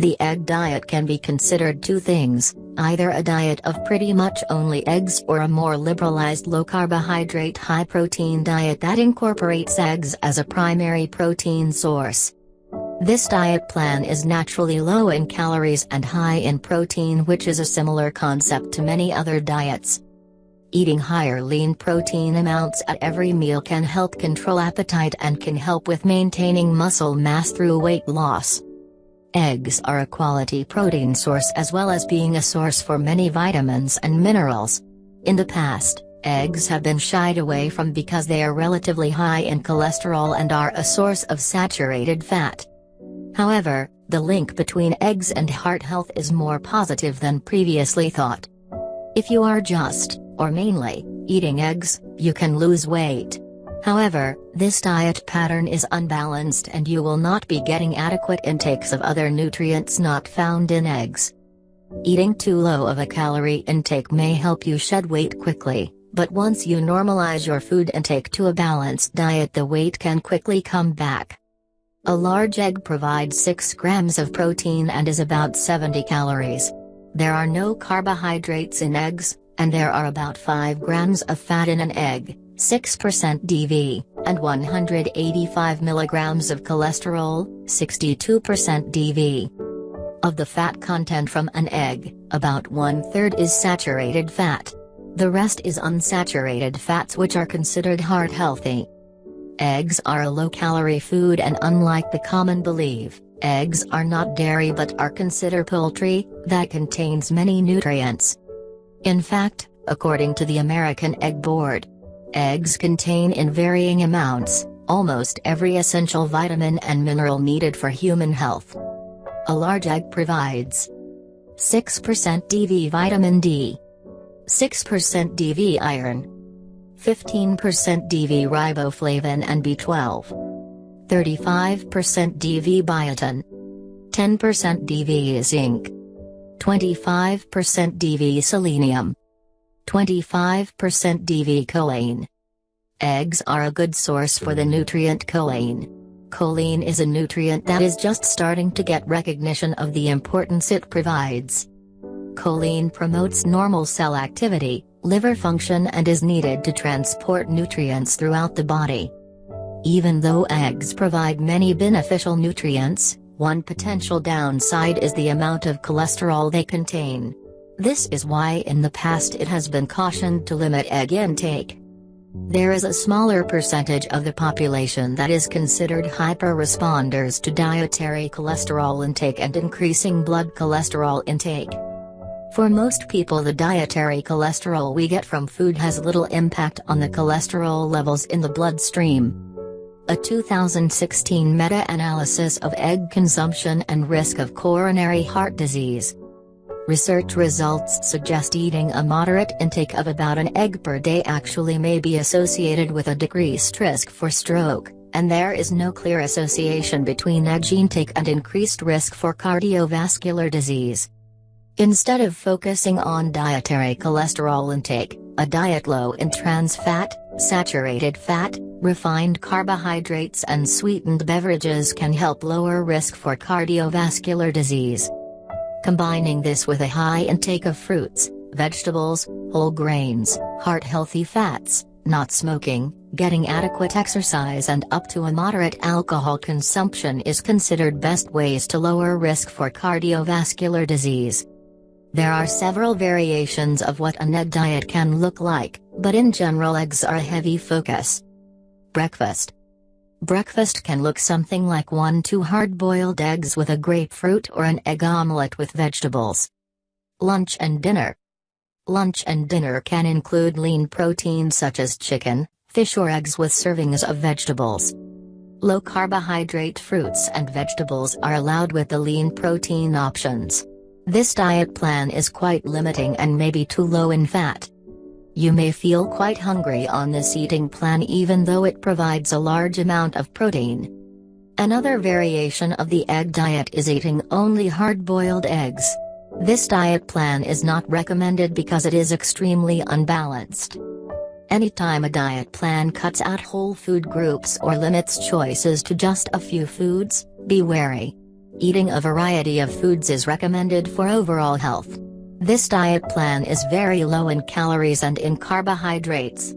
The egg diet can be considered two things, either a diet of pretty much only eggs or a more liberalized low-carbohydrate high-protein diet that incorporates eggs as a primary protein source. This diet plan is naturally low in calories and high in protein, which is a similar concept to many other diets. Eating higher lean protein amounts at every meal can help control appetite and can help with maintaining muscle mass through weight loss. Eggs are a quality protein source as well as being a source for many vitamins and minerals. In the past, eggs have been shied away from because they are relatively high in cholesterol and are a source of saturated fat. However, the link between eggs and heart health is more positive than previously thought. If you are just, or mainly, eating eggs, you can lose weight. However, this diet pattern is unbalanced and you will not be getting adequate intakes of other nutrients not found in eggs. Eating too low of a calorie intake may help you shed weight quickly, but once you normalize your food intake to a balanced diet, the weight can quickly come back. A large egg provides 6 grams of protein and is about 70 calories. There are no carbohydrates in eggs, and there are about 5 grams of fat in an egg, 6% DV, and 185 milligrams of cholesterol, 62% DV. Of the fat content from an egg, about 1/3 is saturated fat. The rest is unsaturated fats, which are considered heart healthy. Eggs are a low-calorie food, and unlike the common belief, eggs are not dairy but are considered poultry, that contains many nutrients. In fact, according to the American Egg Board, eggs contain in varying amounts, almost every essential vitamin and mineral needed for human health. A large egg provides 6% DV vitamin D, 6% DV iron, 15% DV riboflavin and B12, 35% DV biotin, 10% DV zinc, 25% DV selenium, 25% DV choline. Eggs are a good source for the nutrient choline. Choline is a nutrient that is just starting to get recognition of the importance it provides. Choline promotes normal cell activity, liver function, and is needed to transport nutrients throughout the body. Even though eggs provide many beneficial nutrients, one potential downside is the amount of cholesterol they contain. This is why in the past it has been cautioned to limit egg intake. There is a smaller percentage of the population that is considered hyper-responders to dietary cholesterol intake and increasing blood cholesterol intake. For most people, the dietary cholesterol we get from food has little impact on the cholesterol levels in the bloodstream. A 2016 meta-analysis of egg consumption and risk of coronary heart disease. Research results suggest eating a moderate intake of about an egg per day actually may be associated with a decreased risk for stroke, and there is no clear association between egg intake and increased risk for cardiovascular disease. Instead of focusing on dietary cholesterol intake, a diet low in trans fat, saturated fat, refined carbohydrates and sweetened beverages can help lower risk for cardiovascular disease. Combining this with a high intake of fruits, vegetables, whole grains, heart-healthy fats, not smoking, getting adequate exercise and up to a moderate alcohol consumption is considered best ways to lower risk for cardiovascular disease. There are several variations of what an egg diet can look like, but in general eggs are a heavy focus. Breakfast. Breakfast can look something like 1-2 hard-boiled eggs with a grapefruit or an egg omelette with vegetables. Lunch and dinner. Lunch and dinner can include lean protein such as chicken, fish or eggs with servings of vegetables. Low-carbohydrate fruits and vegetables are allowed with the lean protein options. This diet plan is quite limiting and may be too low in fat. You may feel quite hungry on this eating plan even though it provides a large amount of protein. Another variation of the egg diet is eating only hard-boiled eggs. This diet plan is not recommended because it is extremely unbalanced. Anytime a diet plan cuts out whole food groups or limits choices to just a few foods, be wary. Eating a variety of foods is recommended for overall health. This diet plan is very low in calories and in carbohydrates.